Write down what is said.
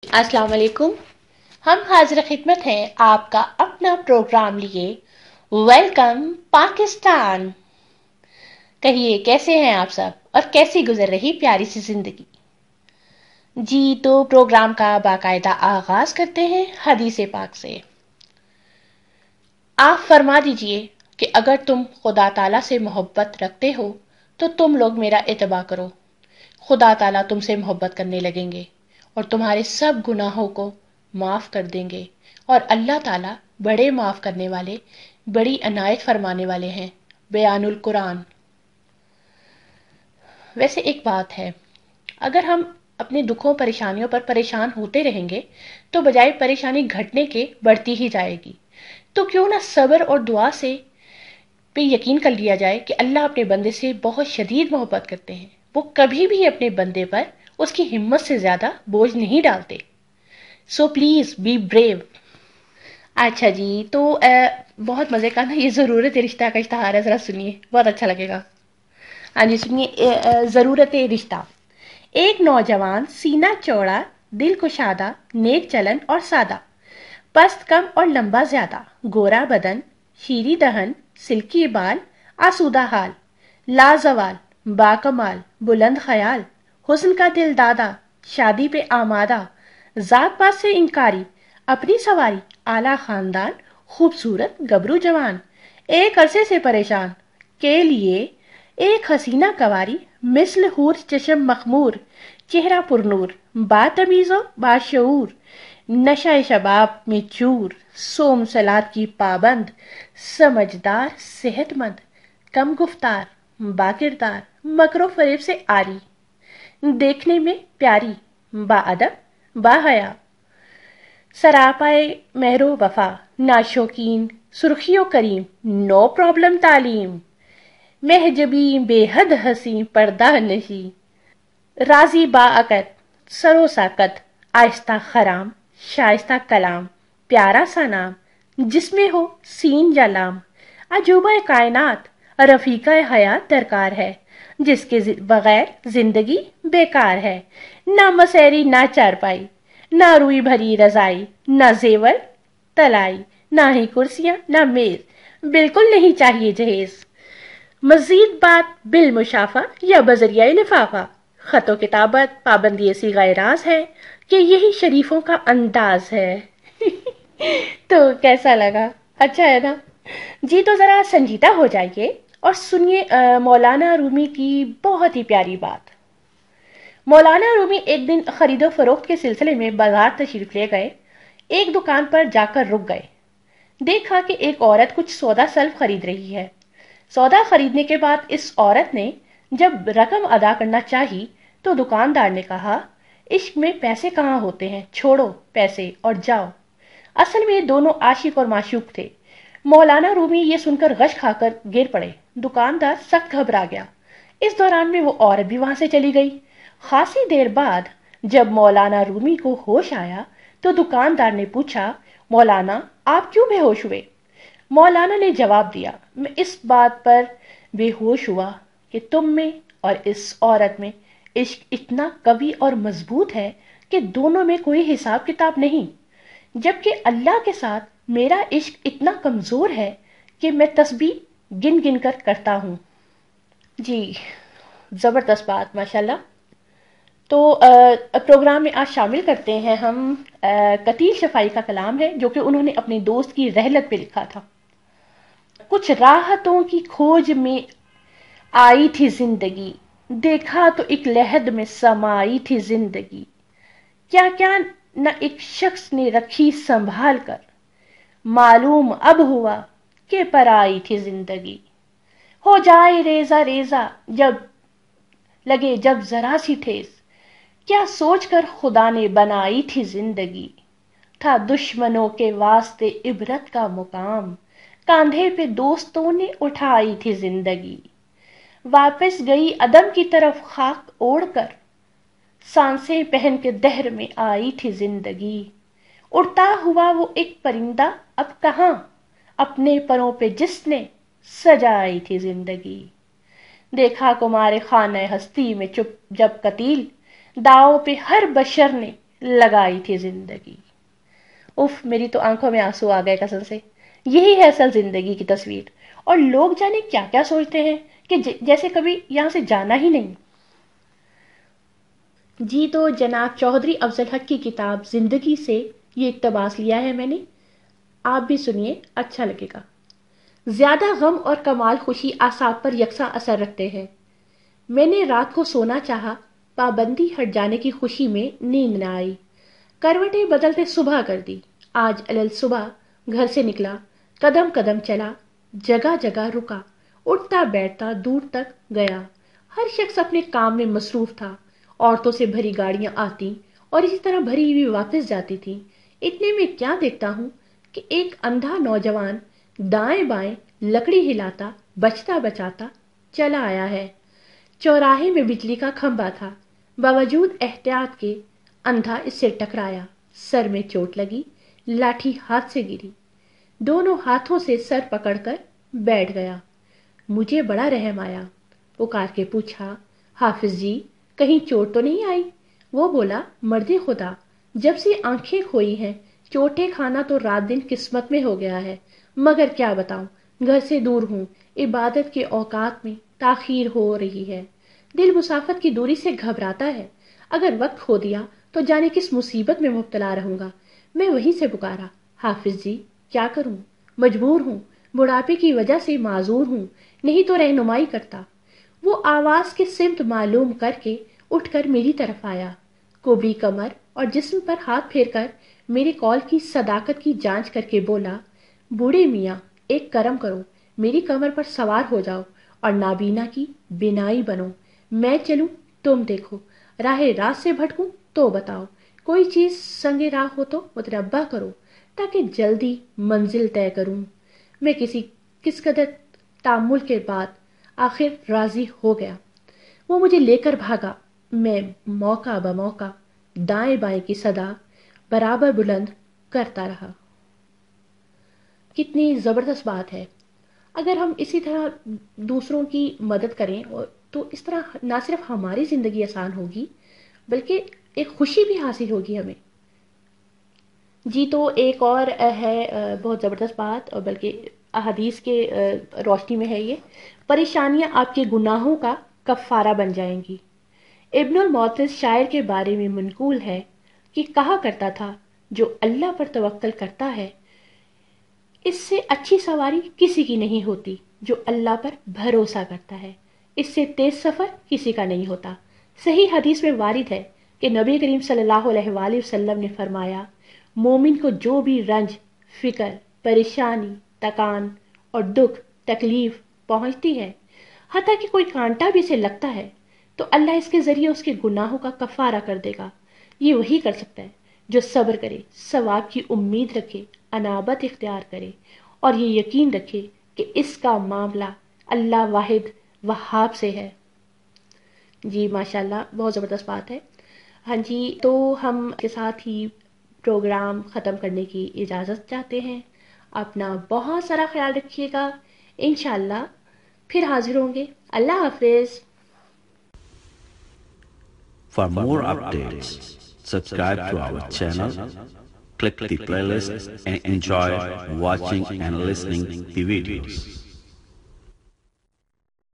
अस्सलाम वालेकुम। हम हाजिर खिदमत हैं आपका अपना प्रोग्राम लिए। वेलकम पाकिस्तान। कहिए कैसे हैं आप सब और कैसी गुजर रही प्यारी सी जिंदगी। जी तो प्रोग्राम का बाकायदा आगाज करते हैं हदीस पाक से। आप फरमा दीजिए कि अगर तुम खुदा ताला से मोहब्बत रखते हो तो तुम लोग मेरा इत्तबा करो। खुदा ताला तुमसे मोहब्बत करने लगेंगे और तुम्हारे सब गुनाहों को माफ कर देंगे। और अल्लाह ताला बड़े माफ करने वाले, बड़ी अनायत फरमाने वाले हैं। बयानुल कुरान। वैसे एक बात है, अगर हम अपने दुखों परेशानियों पर परेशान होते रहेंगे तो बजाय परेशानी घटने के बढ़ती ही जाएगी। तो क्यों ना सब्र और दुआ से पे यकीन कर लिया जाए कि अल्लाह अपने बंदे से बहुत शदीद मोहब्बत करते हैं। वो कभी भी अपने बंदे पर उसकी हिम्मत से ज्यादा बोझ नहीं डालते। So please be brave. अच्छा जी, तो बहुत मजे का ना ये जरूरत रिश्ता का इश्तहार है, जरा सुनिए, बहुत अच्छा लगेगा। हाँ जी सुनिए। जरूरत रिश्ता। एक नौजवान सीना चौड़ा, दिल कुशादा, नेक चलन और सादा, पस्त कम और लंबा ज्यादा, गोरा बदन, शीरी दहन, सिल्की बाल, आसूदा हाल, लाजवाल, बाकमाल, बुलंद ख्याल, हुस्न का दिल दादा, शादी पे आमादा, जात पात से इनकारी, अपनी सवारी, आला खानदान, खूबसूरत गबरू जवान, एक अरसे से परेशान के लिए एक हसीना कवारी, मिस्ल हूर चशम मखमूर, चेहरा पुरनूर, बातमीज़ो बाशऊर, नशा शबाब में चूर, सोम सलाद की पाबंद, समझदार सेहतमंद, कम गुफ्तार, बाकिरदार, मकरो फरेब से आरी, देखने में प्यारी, बाअदब, बाहया, सरापाए महरो वफा, नाशौकीन, सुर्खियों करीम, नो प्रॉब्लम तालीम, महजबी बेहद हसी, पर्दा नशी, राजी बाअकद, सरो साकत, आहिस्ता खराम, शाइस्ता कलाम, प्यारा सा नाम, जिसमें हो सीन या लाम, अजूबा कायनात, रफीका हयात दरकार है, जिसके बगैर जिंदगी बेकार है। ना मसैरी ना चारपाई, ना रुई भरी रजाई, ना जेवर तलाई, ना ही कुर्सियां ना मेज, बिल्कुल नहीं चाहिए जहेज। मजीद बात बिल मुशाफा या बजरिया लिफाफा, खतो किताबत पाबंदी ऐसी गैराज है कि यही शरीफों का अंदाज है। तो कैसा लगा? अच्छा है ना? जी तो जरा संजीदा हो जाइए और सुनिए मौलाना रूमी की बहुत ही प्यारी बात। मौलाना रूमी एक दिन खरीदो फरोख्त के सिलसिले में बाजार तशरीफ ले गए। एक दुकान पर जाकर रुक गए। देखा कि एक औरत कुछ सौदा सल्फ खरीद रही है। सौदा खरीदने के बाद इस औरत ने जब रकम अदा करना चाही तो दुकानदार ने कहा, इश्क में पैसे कहाँ होते हैं, छोड़ो पैसे और जाओ। असल में दोनों आशिक और माशूक थे। मौलाना रूमी ये सुनकर गश खाकर गिर पड़े। दुकानदार सख्त घबरा गया। इस दौरान में वो औरत भी वहां से चली गई। खासी देर बाद जब मौलाना रूमी को होश आया तो दुकानदार ने पूछा, मौलाना आप क्यों बेहोश हुए? मौलाना ने जवाब दिया, मैं इस बात पर बेहोश हुआ कि तुम में और इस औरत में इश्क इतना कवी और मजबूत है कि दोनों में कोई हिसाब किताब नहीं, जबकि अल्लाह के साथ मेरा इश्क इतना कमजोर है कि मैं तस्बीह गिन गिन कर करता हूं। जी जबरदस्त बात, माशाल्लाह। तो प्रोग्राम में आज शामिल करते हैं हम कतील शफाई का कलाम है जो कि उन्होंने अपने दोस्त की रहलत पे लिखा था। कुछ राहतों की खोज में आई थी जिंदगी, देखा तो एक लहद में समाई थी जिंदगी, क्या क्या न एक शख्स ने रखी संभाल कर, मालूम अब हुआ कि पराई थी जिंदगी। हो जाए रेजा रेजा जब लगे जब जरा सी ठेस, क्या सोचकर खुदा ने बनाई थी जिंदगी, था दुश्मनों के वास्ते इबरत का मुकाम, कांधे पे दोस्तों ने उठाई थी जिंदगी। वापस गई अदम की तरफ खाक ओढ़कर, सांसें पहन के दहर में आई थी जिंदगी। उड़ता हुआ वो एक परिंदा अब कहां, अपने परों पे जिसने सजाई थी जिंदगी। देखा कुमार खाने हस्ती में चुप जब कतील, दाव पे हर बशर ने लगाई थी जिंदगी। उफ, मेरी तो आंखों में आंसू आ गए कसम से। यही है असल जिंदगी की तस्वीर। और लोग जाने क्या क्या सोचते हैं कि जैसे कभी यहां से जाना ही नहीं। जी तो जनाब चौधरी अफजल हक की किताब जिंदगी से ये इक्तबास लिया है मैंने। आप भी सुनिए, अच्छा लगेगा। ज्यादा गम और कमाल खुशी आसाब पर यकसा असर रखते हैं। मैंने रात को सोना चाहा, पाबंदी हट जाने की खुशी में नींद न आई। करवटें बदलते सुबह कर दी। आज अलल सुबह घर से निकला, कदम कदम चला, जगह जगह रुका, उठता बैठता दूर तक गया। हर शख्स अपने काम में मसरूफ था। औरतों से भरी गाड़ियां आती और इसी तरह भरी हुई वापस जाती थी। इतने में क्या देखता हूं कि एक अंधा नौजवान दाएं बाएं लकड़ी हिलाता बचता बचाता चला आया है। चौराहे में बिजली का खंभा था। बावजूद एहतियात के अंधा इससे टकराया। सर में चोट लगी, लाठी हाथ से गिरी। दोनों हाथों से सर पकड़कर बैठ गया। मुझे बड़ा रहम आया। पुकार के पूछा, हाफिज जी कहीं चोट तो नहीं आई? वो बोला, मर्दे खुदा, जब से आंखें खोई हैं चोटें खाना तो रात दिन किस्मत में हो गया है। मगर क्या बताऊं, घर से दूर हूं, इबादत के औकात में ताखीर हो रही है। दिल मुसाफत की दूरी से घबराता है। अगर वक्त खो दिया तो जाने किस मुसीबत में मुब्तला रहूंगा। मैं वहीं से पुकारा, हाफिज जी क्या करूं, मजबूर हूं, बुढ़ापे की वजह से माजूर हूं, नहीं तो रहनुमाई करता। वो आवाज के सिमत मालूम करके उठकर मेरी तरफ आया। कुबड़ी कमर और जिस्म पर हाथ फेरकर मेरे कॉल की सदाकत की जांच करके बोला, बूढ़े मियाँ एक करम करो, मेरी कमर पर सवार हो जाओ और नाबीना की बिनाई बनो। मैं चलूं तुम देखो, राहे रात से भटकूं तो बताओ, कोई चीज संगे राह हो तो मुतरब्बा करो ताकि जल्दी मंजिल तय करूं। मैं किस कदर तामुल के बाद आखिर राजी हो गया। वो मुझे लेकर भागा। मैं मौका ब मौका दाएं बाएं की सदा बराबर बुलंद करता रहा। कितनी जबरदस्त बात है। अगर हम इसी तरह दूसरों की मदद करें और तो इस तरह ना सिर्फ हमारी जिंदगी आसान होगी बल्कि एक खुशी भी हासिल होगी हमें। जी तो एक और है बहुत ज़बरदस्त बात, और बल्कि अहदीस के रोशनी में है ये। परेशानियां आपके गुनाहों का कफ़ारा बन जाएंगी। इब्नुल मोतिज़ शायर के बारे में मनकूल है कि कहा करता था, जो अल्लाह पर तवक्कल करता है इससे अच्छी सवारी किसी की नहीं होती। जो अल्लाह पर भरोसा करता है इससे तेज सफर किसी का नहीं होता। सही हदीस में वारिद है कि नबी करीम सल्लल्लाहु अलैहि वसल्लम ने फरमाया, मोमिन को जो भी रंज, फिक्र, परेशानी, तकान और दुख तकलीफ पहुंचती है, हत्ता कि कोई कांटा भी इसे लगता है, तो अल्लाह इसके जरिए उसके गुनाहों का कफारा कर देगा। ये वही कर सकता है जो सब्र करे, सवाब की उम्मीद रखे, अनाबत इख्तियार करे और ये यकीन रखे कि इसका मामला अल्लाह वाहिद वहाब से है। जी माशाल्लाह, बहुत ज़बरदस्त बात है। हाँ जी, तो हम के साथ ही प्रोग्राम ख़त्म करने की इजाज़त चाहते हैं। अपना बहुत सारा ख्याल रखिएगा। इंशाल्लाह फिर हाजिर होंगे। अल्लाह हाफिज़। For more updates, subscribe to our channel, click the playlist and enjoy watching and listening the videos.